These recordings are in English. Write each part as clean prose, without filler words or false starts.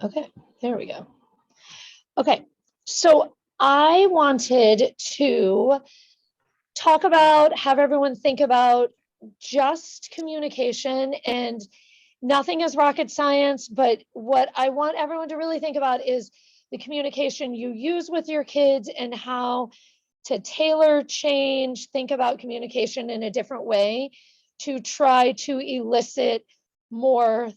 Okay, there we go. Okay, so I wanted to talk about, have everyone think about just communication, and nothing is rocket science, but what I want everyone to really think about is the communication you use with your kids and how to tailor, change, think about communication in a different way to try to elicit more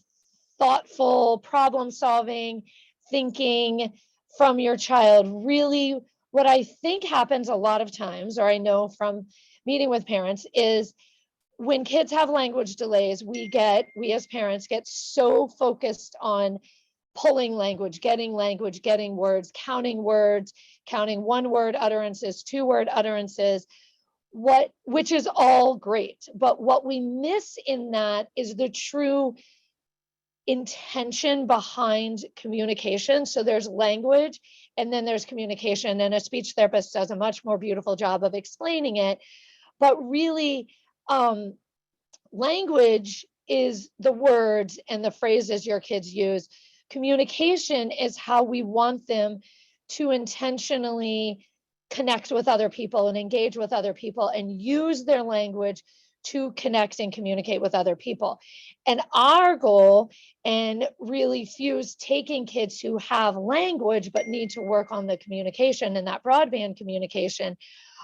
thoughtful, problem solving, thinking from your child. Really, what I think happens a lot of times, or I know from meeting with parents, is when kids have language delays, we as parents get so focused on pulling language, getting words, counting one word utterances, two word utterances, which is all great. But what we miss in that is the true intention behind communication. So there's language and then there's communication, and a speech therapist does a much more beautiful job of explaining it. But really, language is the words and the phrases your kids use. Communication is how we want them to intentionally connect with other people and engage with other people and use their language to connect and communicate with other people. And our goal, and really Fuse taking kids who have language but need to work on the communication and that broadband communication,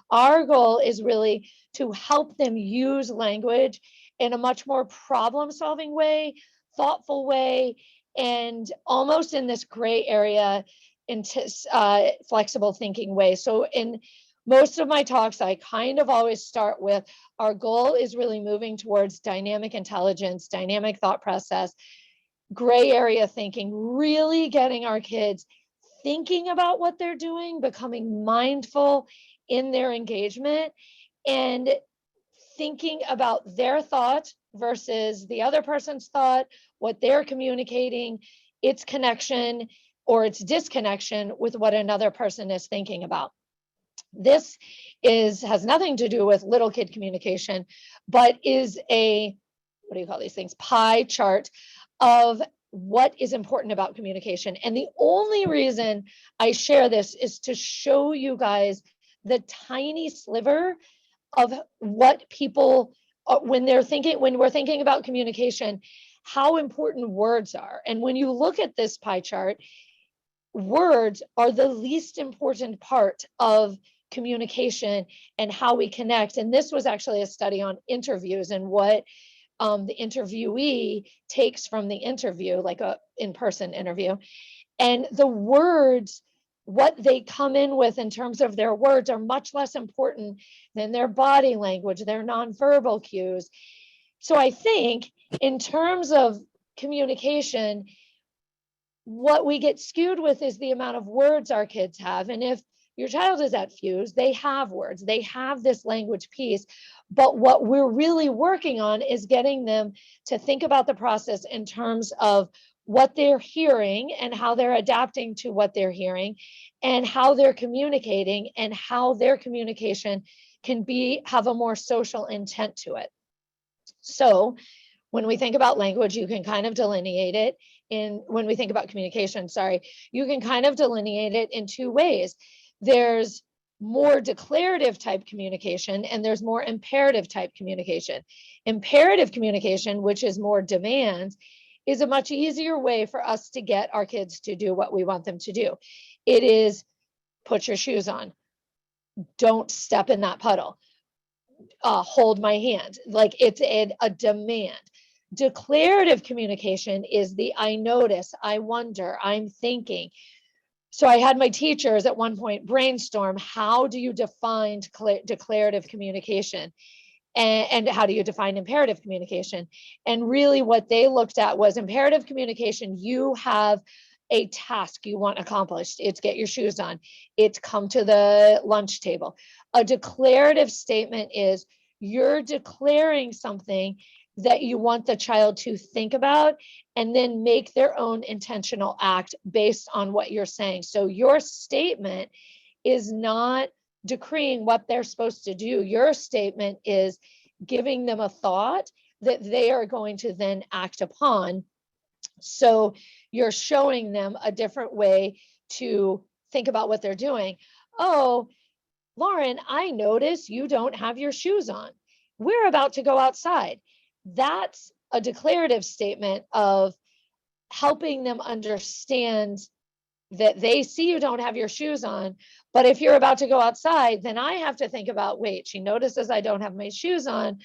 our goal is really to help them use language in a much more problem solving way, thoughtful way, and almost in this gray area into flexible thinking way. So in most of my talks, I kind of always start with our goal is really moving towards dynamic intelligence, dynamic thought process, gray area thinking, really getting our kids thinking about what they're doing, becoming mindful in their engagement, and thinking about their thought versus the other person's thought, what they're communicating, its connection or its disconnection with what another person is thinking about. This has nothing to do with little kid communication, but is a, what do you call these things, pie chart of what is important about communication. And the only reason I share this is to show you guys the tiny sliver of what people, when we're thinking about communication, how important words are. And when you look at this pie chart, words are the least important part of communication and how we connect. And this was actually a study on interviews and what the interviewee takes from the interview, like a in-person interview. And the words, what they come in with in terms of their words, are much less important than their body language, their nonverbal cues. So I think in terms of communication, what we get skewed with is the amount of words our kids have. And if your child is at Fuse, they have words, they have this language piece. But what we're really working on is getting them to think about the process in terms of what they're hearing and how they're adapting to what they're hearing and how they're communicating and how their communication can have a more social intent to it. So when we think about language, you can kind of delineate it when we think about communication, sorry, you can kind of delineate it in two ways. There's more declarative type communication and there's more imperative type communication. Imperative communication, which is more demand, is a much easier way for us to get our kids to do what we want them to do. It is, put your shoes on, don't step in that puddle, hold my hand. Like it's a demand. Declarative communication is the I notice, I wonder, I'm thinking. So I had my teachers at one point brainstorm, how do you define declarative communication? And how do you define imperative communication? And really what they looked at was imperative communication. You have a task you want accomplished. It's get your shoes on. It's come to the lunch table. A declarative statement is you're declaring something that you want the child to think about and then make their own intentional act based on what you're saying. So your statement is not decreeing what they're supposed to do. Your statement is giving them a thought that they are going to then act upon So you're showing them a different way to think about what they're doing. Oh, Lauren, I notice you don't have your shoes on. We're about to go outside. That's a declarative statement of helping them understand that they see you don't have your shoes on. But if you're about to go outside, then I have to think about, wait, she notices I don't have my shoes on.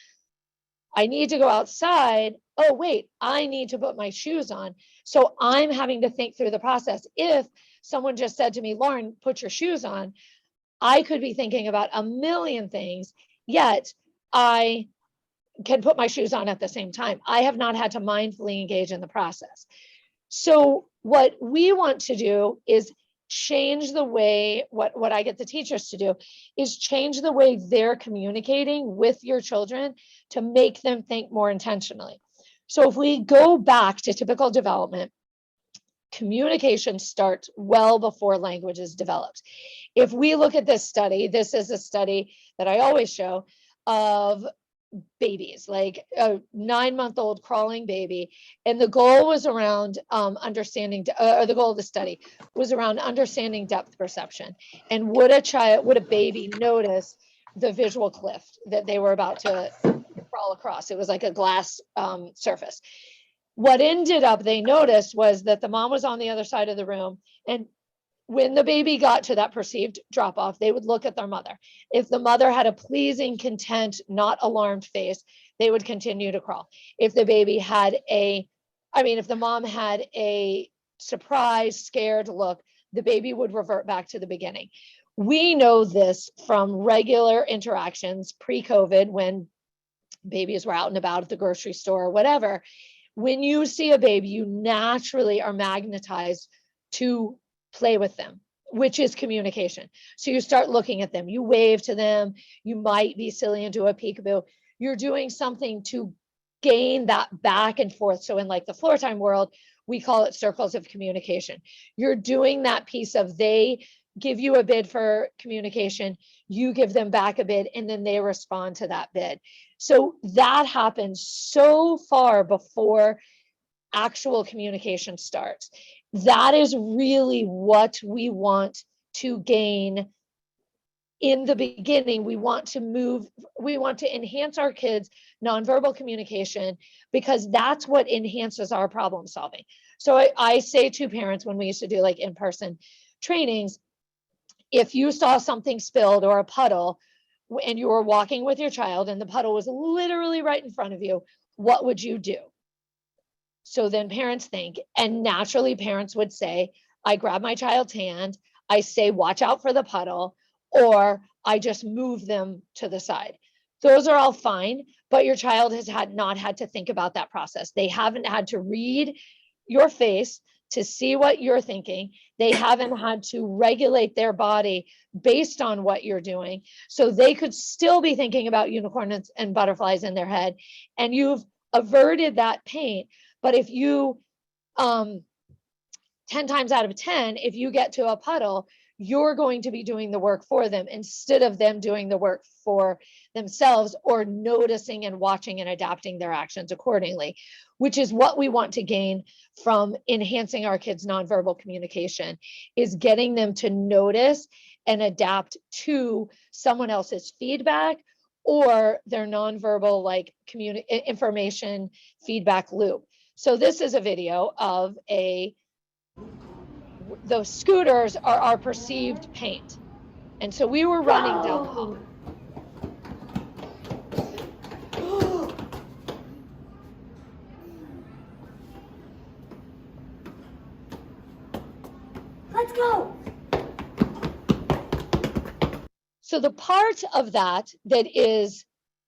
I need to go outside. Oh, wait, I need to put my shoes on. So I'm having to think through the process. If someone just said to me, Lauren, put your shoes on, I could be thinking about a million things, yet I can put my shoes on at the same time. I have not had to mindfully engage in the process. So what we want to do is change the way, what I get the teachers to do is change the way they're communicating with your children to make them think more intentionally. So if we go back to typical development, communication starts well before language is developed. If we look at this study, this is a study that I always show of babies, like a 9-month-old crawling baby. And the goal was around understanding, or the goal of the study was around understanding depth perception. And would a baby notice the visual cliff that they were about to crawl across? It was like a glass surface. What ended up they noticed was that the mom was on the other side of the room, and when the baby got to that perceived drop off, they would look at their mother. If the mother had a pleasing, content, not alarmed face, they would continue to crawl. If the baby had if the mom had a surprised, scared look, the baby would revert back to the beginning. We know this from regular interactions pre-COVID, when babies were out and about at the grocery store or whatever. When you see a baby, you naturally are magnetized to play with them, which is communication. So you start looking at them, you wave to them, you might be silly and do a peekaboo. You're doing something to gain that back and forth. So in like the floor time world, we call it circles of communication. You're doing that piece of, they give you a bid for communication, you give them back a bid, and then they respond to that bid. So that happens so far before actual communication starts. That is really what we want to gain in the beginning. We want to enhance our kids' nonverbal communication, because that's what enhances our problem solving. So I say to parents when we used to do like in-person trainings, if you saw something spilled or a puddle and you were walking with your child and the puddle was literally right in front of you, what would you do? So then parents think, and naturally parents would say, I grab my child's hand, I say, watch out for the puddle, or I just move them to the side. Those are all fine, but your child has not had to think about that process. They haven't had to read your face to see what you're thinking. They haven't had to regulate their body based on what you're doing. So they could still be thinking about unicorns and butterflies in their head, and you've averted that pain. But if you, 10 times out of 10, if you get to a puddle, you're going to be doing the work for them instead of them doing the work for themselves, or noticing and watching and adapting their actions accordingly, which is what we want to gain from enhancing our kids' nonverbal communication, is getting them to notice and adapt to someone else's feedback or their nonverbal like information feedback loop. So this is a video of those scooters are our perceived paint. And so we were running down the hall. Let's go. So the part of that is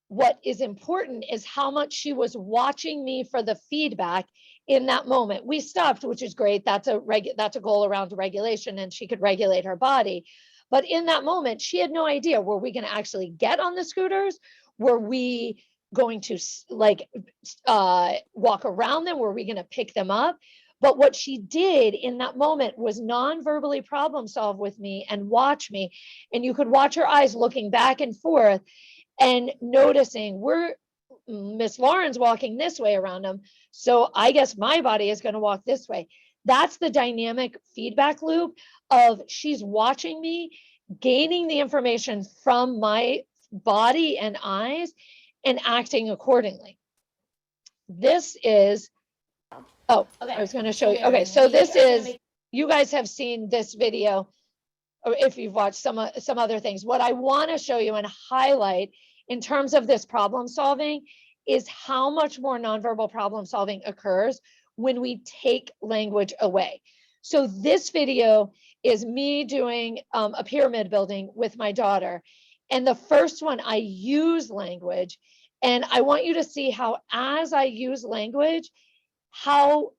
what is important is how much she was watching me for the feedback in that moment. We stopped, which is great. That's a goal around regulation, and she could regulate her body. But in that moment, she had no idea, were we going to actually get on the scooters? Were we going to walk around them? Were we going to pick them up? But what she did in that moment was non-verbally problem solve with me and watch me. And you could watch her eyes looking back and forth and noticing, Miss Lauren's walking this way around them. So I guess my body is going to walk this way. That's the dynamic feedback loop of she's watching me, gaining the information from my body and eyes and acting accordingly. This is, oh, okay. I was going to show you. Okay, so this is, you guys have seen this video, or if you've watched some other things. What I want to show you and highlight in terms of this problem solving is how much more nonverbal problem solving occurs when we take language away. So this video is me doing a pyramid building with my daughter. And the first one, I use language. And I want you to see how, as I use language, how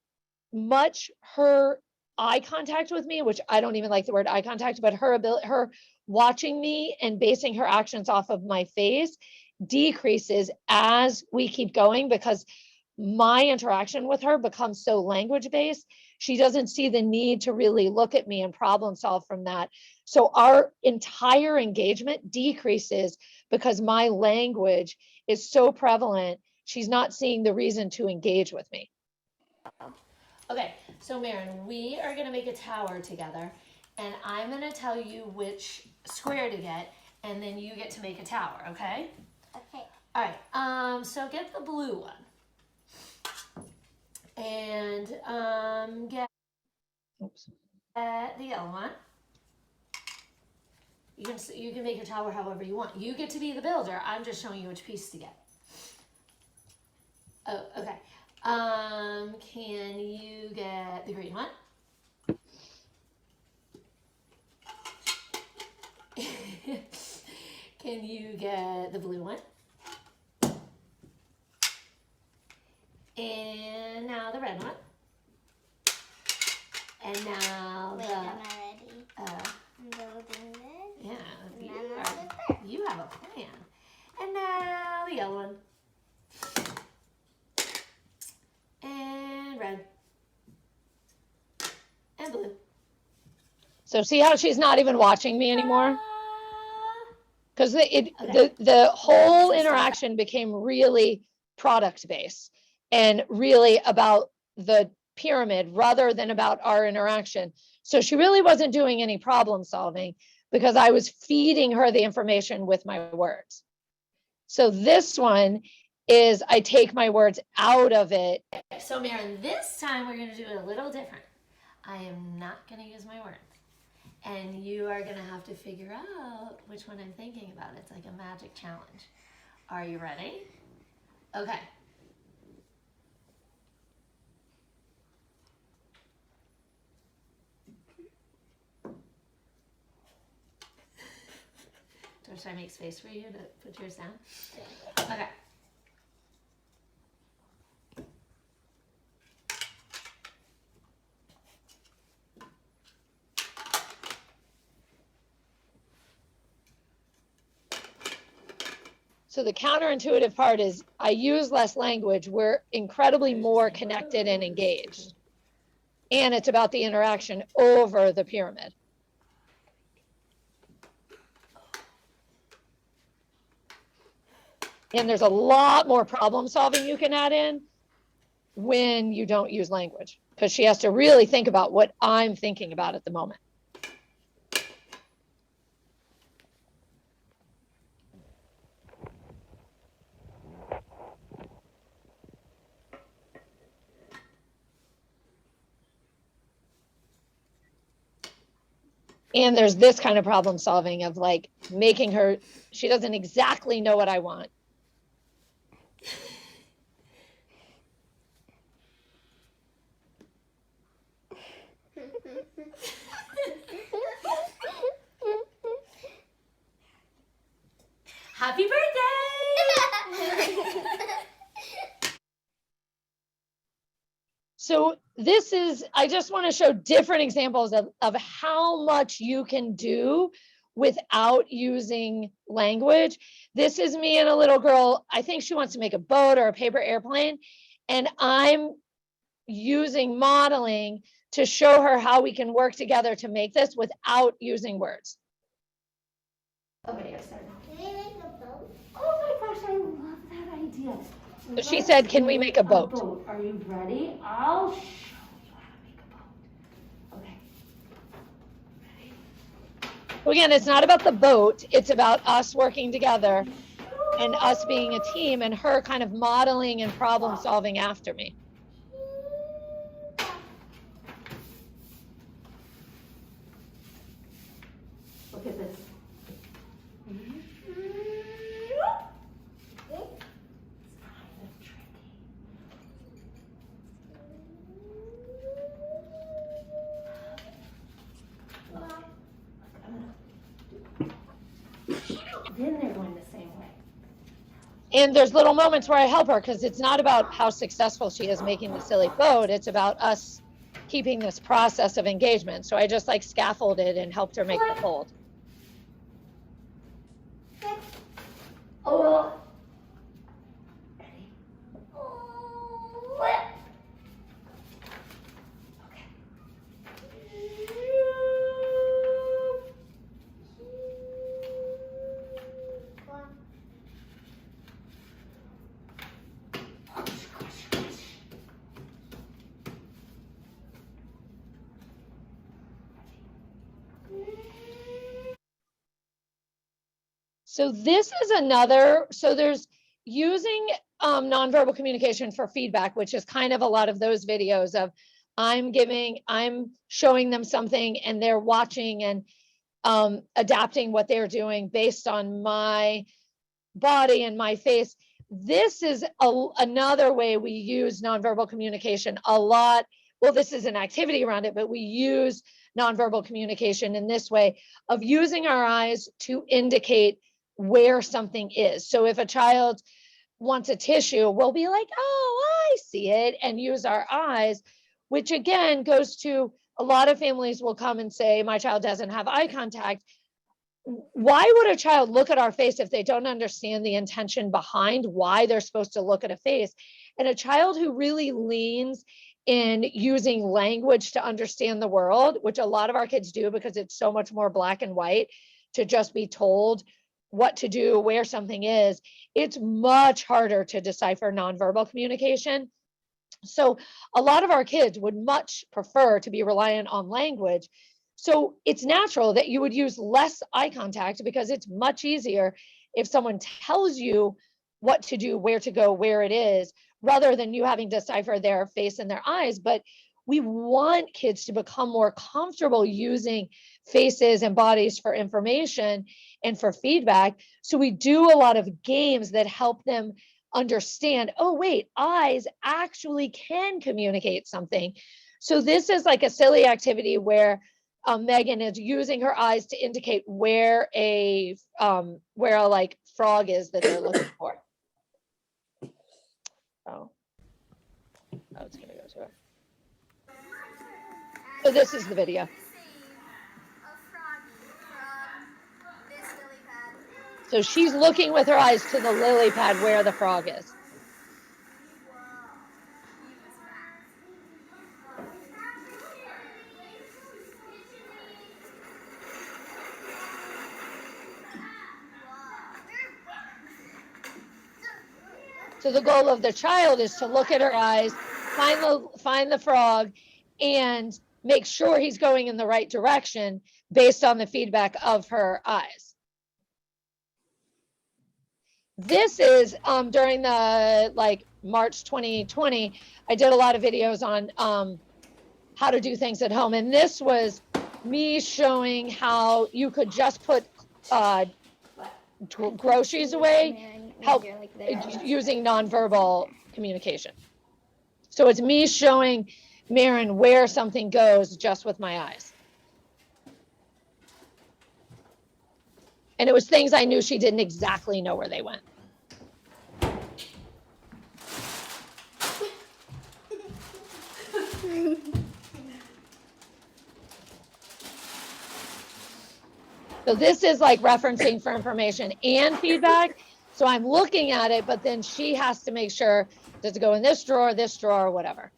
much her eye contact with me, which I don't even like the word eye contact, but her watching me and basing her actions off of my face decreases as we keep going, because my interaction with her becomes so language based. She doesn't see the need to really look at me and problem solve from that. So our entire engagement decreases because my language is so prevalent. She's not seeing the reason to engage with me. Okay, so Marin, we are going to make a tower together, and I'm going to tell you which square to get, and then you get to make a tower, okay? Okay. All right, so get the blue one. And get the yellow one. You can make your tower however you want. You get to be the builder. I'm just showing you which piece to get. Oh, okay. Can you get the green one? Can you get the blue one? And now the red one. And now Wait, the... I'm not ready. I'm building this. Yeah, you have a plan. And now the yellow one. And red. And blue. So see how she's not even watching me anymore? Because the whole interaction became really product based and really about the pyramid rather than about our interaction. So she really wasn't doing any problem solving because I was feeding her the information with my words. So this one is I take my words out of it. So Marin, this time we're going to do it a little different. I am not going to use my words. And you are going to have to figure out which one I'm thinking about. It's like a magic challenge. Are you ready? Okay. Should I make space for you to put yours down? Okay. So the counterintuitive part is I use less language. We're incredibly more connected and engaged. And it's about the interaction over the pyramid. And there's a lot more problem solving you can add in when you don't use language, because she has to really think about what I'm thinking about at the moment. And there's this kind of problem solving of like making her, she doesn't exactly know what I want. Happy birthday! So this is, I just want to show different examples of how much you can do without using language. This is me and a little girl. I think she wants to make a boat or a paper airplane. And I'm using modeling to show her how we can work together to make this without using words. Okay, you're starting. Can we make a boat? Oh my gosh, I love that idea. So she said, can we make a boat? Are you ready? I'll show you how to make a boat. Okay. Well, again, it's not about the boat. It's about us working together and us being a team and her kind of modeling and problem solving after me. Look at this. Then they're going the same way. And there's little moments where I help her because it's not about how successful she is making the silly boat. It's about us keeping this process of engagement. So I just like scaffolded and helped her make the fold. Oh. Ready? Flip. Okay. So this is another, so there's using nonverbal communication for feedback, which is kind of a lot of those videos of I'm showing them something and they're watching and adapting what they're doing based on my body and my face. This is another way we use nonverbal communication a lot. Well, this is an activity around it, but we use nonverbal communication in this way of using our eyes to indicate where something is. So if a child wants a tissue, we'll be like, oh, I see it, and use our eyes, which again goes to a lot of families will come and say, my child doesn't have eye contact. Why would a child look at our face if they don't understand the intention behind why they're supposed to look at a face? And a child who really leans in using language to understand the world, which a lot of our kids do because it's so much more black and white to just be told what to do, where something is, it's much harder to decipher nonverbal communication. So a lot of our kids would much prefer to be reliant on language. So it's natural that you would use less eye contact because it's much easier if someone tells you what to do, where to go, where it is, rather than you having to decipher their face and their eyes. But we want kids to become more comfortable using faces and bodies for information and for feedback. So we do a lot of games that help them understand, oh, wait, eyes actually can communicate something. So this is like a silly activity where Megan is using her eyes to indicate where a like frog is that they're looking for. Oh, it's gonna go to her. So this is the video. So she's looking with her eyes to the lily pad where the frog is. So the goal of the child is to look at her eyes, find the frog, and make sure he's going in the right direction based on the feedback of her eyes. This is during the March 2020, I did a lot of videos on how to do things at home. And this was me showing how you could just put groceries away, help using nonverbal communication. So it's me showing Marin where something goes just with my eyes. And it was things I knew she didn't exactly know where they went. So this is like referencing for information and feedback. So I'm looking at it, but then she has to make sure, does it go in this drawer, whatever.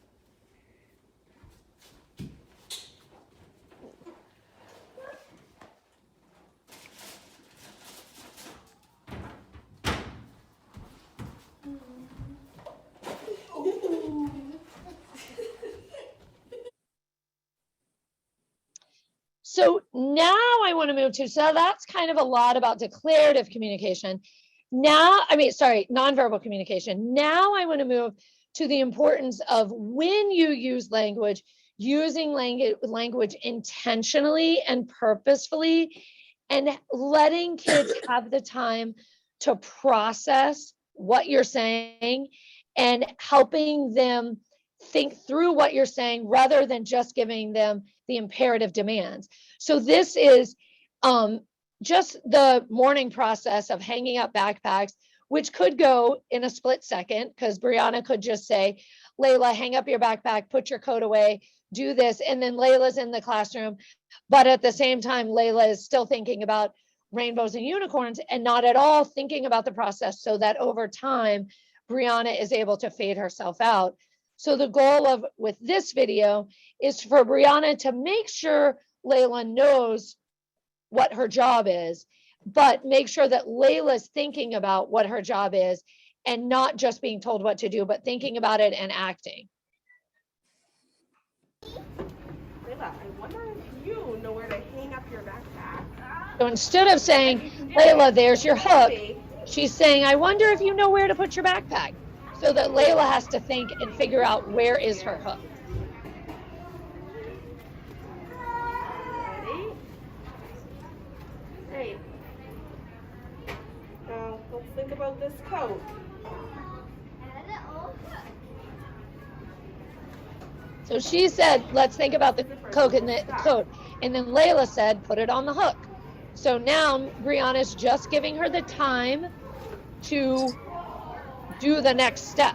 So now I want to move to, so that's kind of a lot about declarative communication. Now, nonverbal communication. Now I want to move to the importance of when you use language, using language intentionally and purposefully, and letting kids have the time to process what you're saying and helping them think through what you're saying rather than just giving them the imperative demands. So this is just the morning process of hanging up backpacks, which could go in a split second, because Brianna could just say, Layla, hang up your backpack, put your coat away, do this. And then Layla's in the classroom. But at the same time, Layla is still thinking about rainbows and unicorns and not at all thinking about the process, so that over time, Brianna is able to fade herself out. So the goal with this video is for Brianna to make sure Layla knows what her job is, but make sure that Layla's thinking about what her job is and not just being told what to do, but thinking about it and acting. Layla, I wonder if you know where to hang up your backpack. So instead of saying, Layla, there's your hook, she's saying, I wonder if you know where to put your backpack. So that Layla has to think and figure out where is her hook. Ready? Hey. Now, let's think about this coat. So she said, let's think about the coat. And then Layla said, put it on the hook. So now Brianna's just giving her the time to do the next step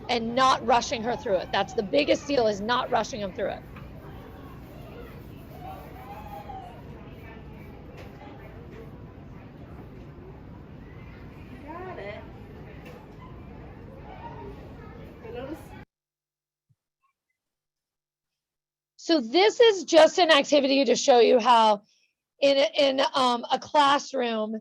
and not rushing her through it. That's the biggest deal, is not rushing them through it. Got it. I noticed. So this is just an activity to show you how in a classroom,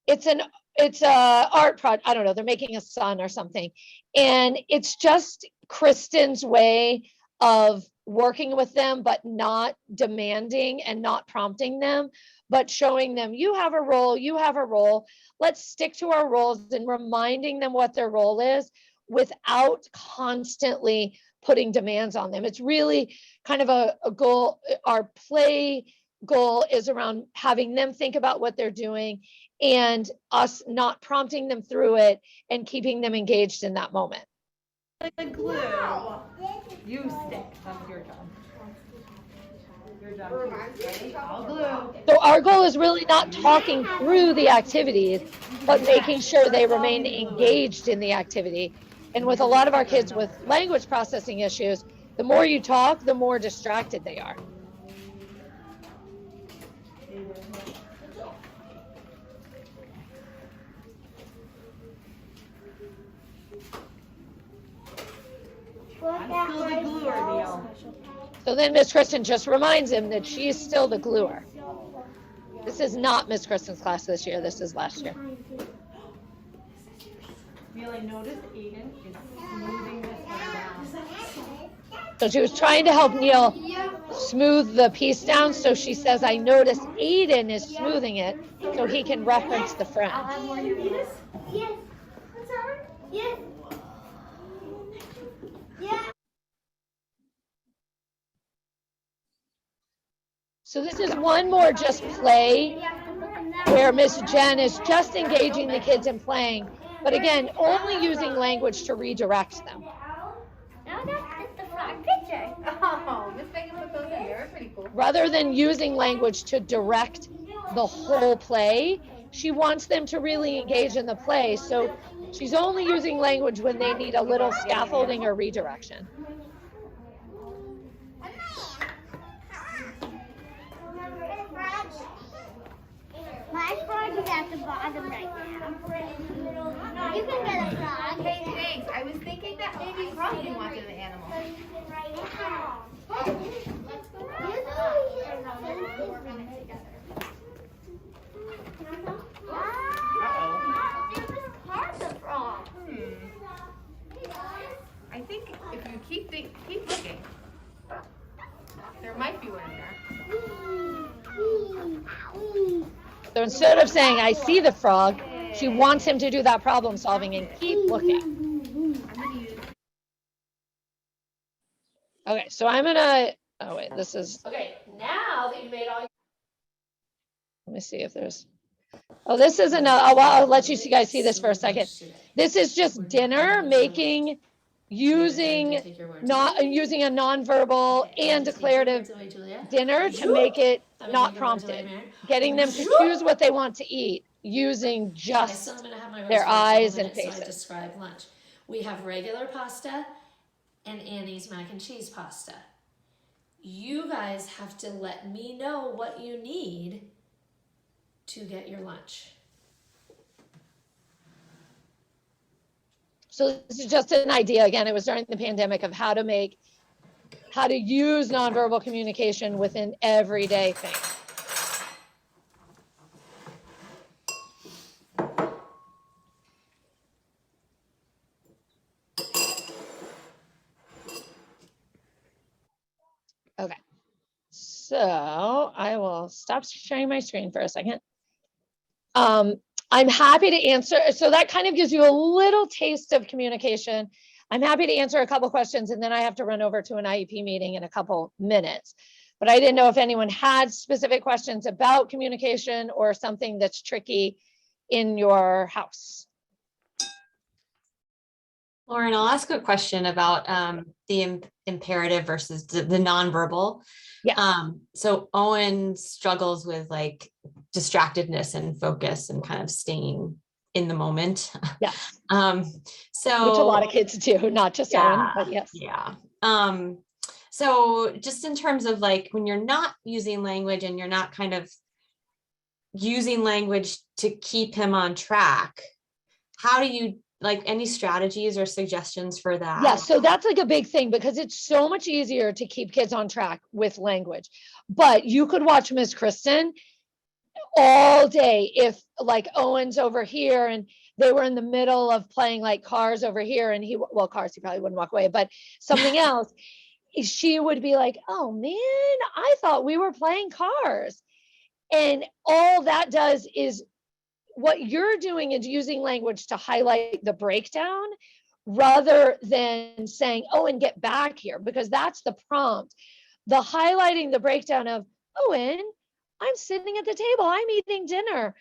it's a art project. I don't know, they're making a sun or something. And it's just Kristen's way of working with them, but not demanding and not prompting them, but showing them, you have a role, you have a role. Let's stick to our roles, and reminding them what their role is without constantly putting demands on them. It's really kind of a goal. Our play goal is around having them think about what they're doing and us not prompting them through it and keeping them engaged in that moment. The glue. You stick. That's your job. Your job. Ready? I'll glue. So our goal is really not talking through the activities, but making sure they remain engaged in the activity. And with a lot of our kids with language processing issues, the more you talk, the more distracted they are. I'm still the gluer, Neil. So then Miss Kristen just reminds him that she's still the gluer. This is not Miss Kristen's class this year. This is last year. Neil, I noticed Aiden is smoothing this one down. So she was trying to help Neil smooth the piece down. So she says, I noticed Aiden is smoothing it so he can reference the friend. Yes. What's that? Yes. Yeah. So this is one more just play where Miss Jen is just engaging the kids in playing, but again, only using language to redirect them. Now that's the frog picture. Oh, Miss Megan put those in there. Pretty cool. Rather than using language to direct the whole play, she wants them to really engage in the play. So she's only using language when they need a little scaffolding or redirection. My frog is at the bottom right now. You can get a frog. Hey, thanks. I was thinking that maybe Frosty wanted an animal. I think if you keep looking, there might be one in there. So instead of saying, I see the frog, she wants him to do that problem solving and keep looking. Okay, so I'm gonna, oh wait, this is, Okay, now that you made all let me see if there's, oh, this is another, oh, well, I'll let you guys see this for a second. This is just dinner making, using a nonverbal and declarative dinner to make it not prompted, getting them to choose what they want to eat using just their eyes and faces. Describe lunch. We have regular pasta and Annie's mac and cheese pasta. You guys have to let me know what you need to get your lunch. So this is just an idea. Again, it was during the pandemic of how to use nonverbal communication within everyday things. Okay, so I will stop sharing my screen for a second. I'm happy to answer. So that kind of gives you a little taste of communication. I'm happy to answer a couple questions and then I have to run over to an IEP meeting in a couple minutes. But I didn't know if anyone had specific questions about communication or something that's tricky in your house. Lauren, I'll ask a question about the imperative versus the nonverbal. Yeah. So Owen struggles with like distractedness and focus and kind of staying in the moment. Yeah. So which a lot of kids do, not just Owen, but yes. Yeah. So just in terms of like when you're not using language and you're not kind of using language to keep him on track, how do you like any strategies or suggestions for that? Yeah, so that's like a big thing because it's so much easier to keep kids on track with language. But you could watch Miss Kristen all day if like Owen's over here and they were in the middle of playing like Cars over here and Cars, he probably wouldn't walk away, but something else, she would be like, oh man, I thought we were playing Cars. And all that does is what you're doing is using language to highlight the breakdown rather than saying, Owen, get back here, because that's the prompt. The highlighting the breakdown of, Owen, I'm sitting at the table, I'm eating dinner,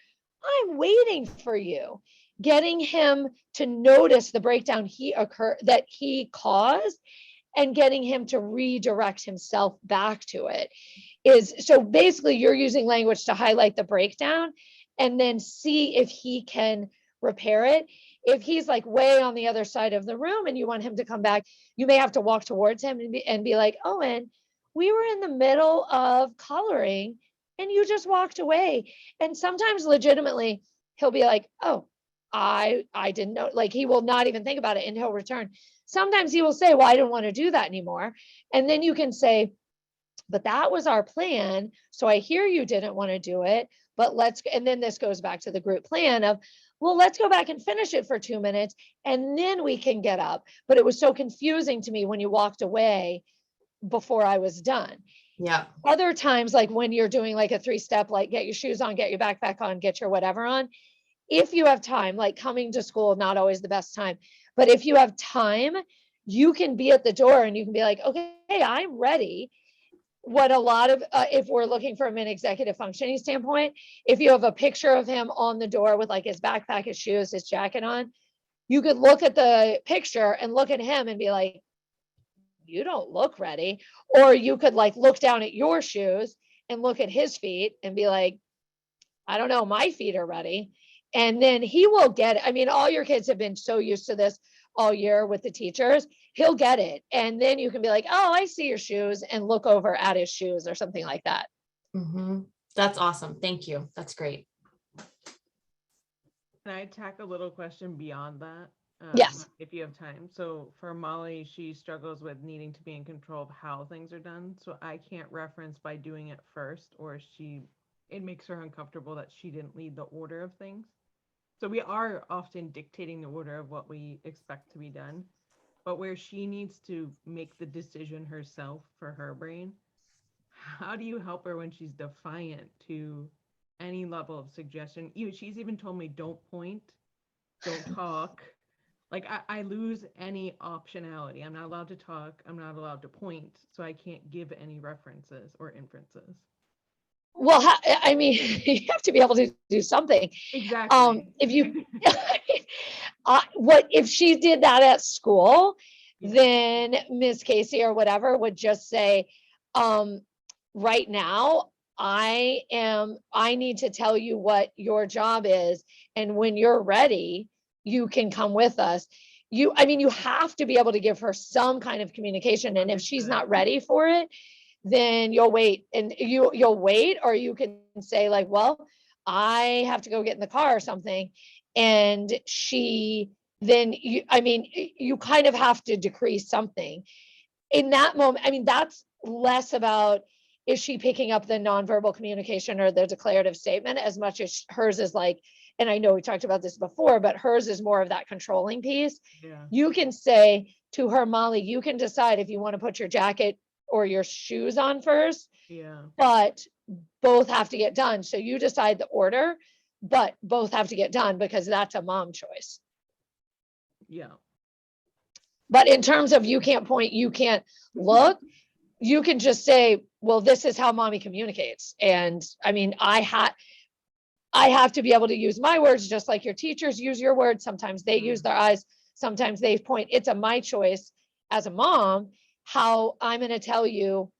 I'm waiting for you. Getting him to notice the breakdown that he caused and getting him to redirect himself back to it is, so basically you're using language to highlight the breakdown and then see if he can repair it. If he's like way on the other side of the room and you want him to come back, you may have to walk towards him and be like, Owen, we were in the middle of coloring and you just walked away. And sometimes legitimately he'll be like, oh, I didn't know, like he will not even think about it and he'll return. Sometimes he will say, well, I don't want to do that anymore. And then you can say, but that was our plan. So I hear you didn't want to do it, but and then this goes back to the group plan of, well, let's go back and finish it for 2 minutes and then we can get up. But it was so confusing to me when you walked away before I was done. Yeah. Other times, like when you're doing like a 3-step, like get your shoes on, get your backpack on, get your whatever on. If you have time, like coming to school, not always the best time, but if you have time, you can be at the door and you can be like, okay, I'm ready. What a lot of, if we're looking from an executive functioning standpoint, if you have a picture of him on the door with like his backpack, his shoes, his jacket on, you could look at the picture and look at him and be like, you don't look ready. Or you could like look down at your shoes and look at his feet and be like, I don't know, my feet are ready. And then he will get it. I mean, all your kids have been so used to this all year with the teachers, he'll get it. And then you can be like, oh, I see your shoes, and look over at his shoes or something like that. Mm-hmm. That's awesome. Thank you. That's great. Can I tack a little question beyond that? Yes. If you have time. So for Molly, she struggles with needing to be in control of how things are done. So I can't reference by doing it first, or it makes her uncomfortable that she didn't lead the order of things. So we are often dictating the order of what we expect to be done, but where she needs to make the decision herself for her brain, how do you help her when she's defiant to any level of suggestion? She's even told me, don't point, don't talk. Like I lose any optionality. I'm not allowed to talk. I'm not allowed to point. So I can't give any references or inferences. Well, I mean, you have to be able to do something. Exactly. If you, what if she did that at school, then Miss Casey or whatever would just say, right now, I need to tell you what your job is. And when you're ready, you can come with us. I mean, you have to be able to give her some kind of communication. And if she's not ready for it, then you'll wait, and you'll wait, or you can say like, well, I have to go get in the car or something. And then you kind of have to decrease something in that moment. I mean, that's less about, is she picking up the nonverbal communication or the declarative statement, as much as hers is like, and I know we talked about this before, but hers is more of that controlling piece. Yeah. You can say to her, Molly, you can decide if you want to put your jacket or your shoes on first, Yeah. but both have to get done. So you decide the order, but both have to get done, because that's a mom choice. Yeah. But in terms of, you can't point, you can't look, you can just say, well, this is how mommy communicates. And I mean, I have to be able to use my words just like your teachers use your words. Sometimes they use their eyes, sometimes they point. It's my choice as a mom how I'm going to tell you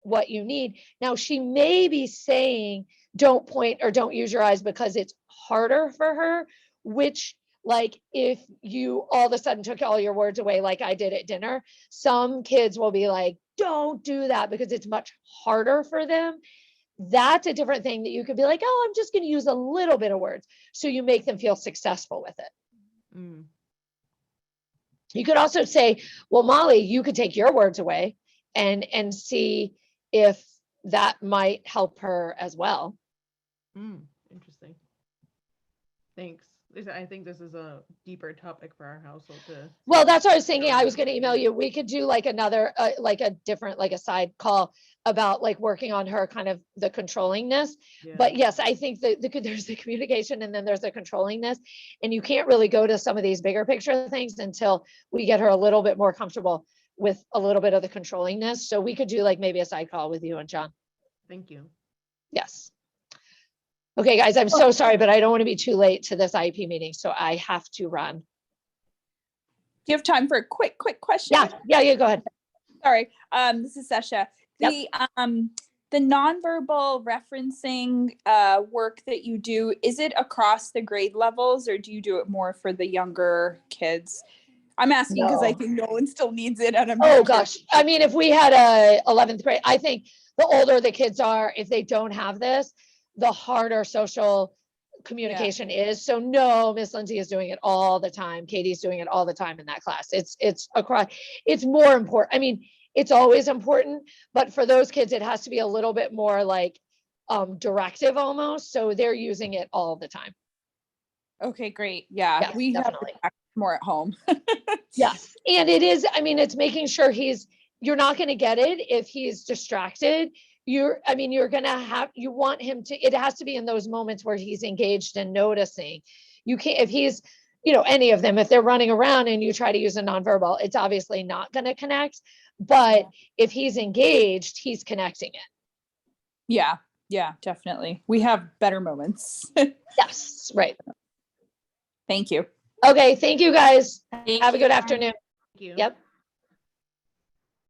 what you need. Now, she may be saying, don't point or don't use your eyes because it's harder for her, which, like, if you all of a sudden took all your words away, like I did at dinner, some kids will be like, don't do that because it's much harder for them. That's a different thing that you could be like, oh, I'm just going to use a little bit of words. So you make them feel successful with it. Mm. You could also say, well, Molly, you could take your words away and see if that might help her as well. Interesting. Thanks. I think this is a deeper topic for our household to. Well, that's what I was thinking. I was going to email you. We could do like another, like a different, like a side call about like working on her kind of the controllingness. Yeah. But yes, I think that there's the communication and then there's the controllingness, and you can't really go to some of these bigger picture things until we get her a little bit more comfortable with a little bit of the controllingness. So we could do like maybe a side call with you and John. Thank you. Yes. Okay, guys, I'm so sorry, but I don't want to be too late to this IEP meeting, so I have to run. Do you have time for a quick question? Yeah, go ahead. Sorry, this is Sasha. The nonverbal referencing work that you do, is it across the grade levels, or do you do it more for the younger kids? I'm asking because I think Nolan still needs it. And gosh, I mean, if we had a 11th grade, I think the older the kids are, if they don't have this, the harder social communication is. So no, Miss Lindsay is doing it all the time. Katie's doing it all the time in that class. It's across, it's more important. I mean, it's always important, but for those kids, it has to be a little bit more like directive almost. So they're using it all the time. Okay, great. Yeah, yes, we definitely have more at home. Yes. And it is, I mean, it's making sure you're not going to get it if he's distracted. You're going to you want him to, it has to be in those moments where he's engaged and noticing. You can't, if he's, any of them, if they're running around and you try to use a nonverbal, it's obviously not going to connect. But if he's engaged, he's connecting it. Yeah, definitely. We have better moments. Yes, right. Thank you. Okay, thank you guys. Thank Have a you. good afternoon. Thank you. Yep.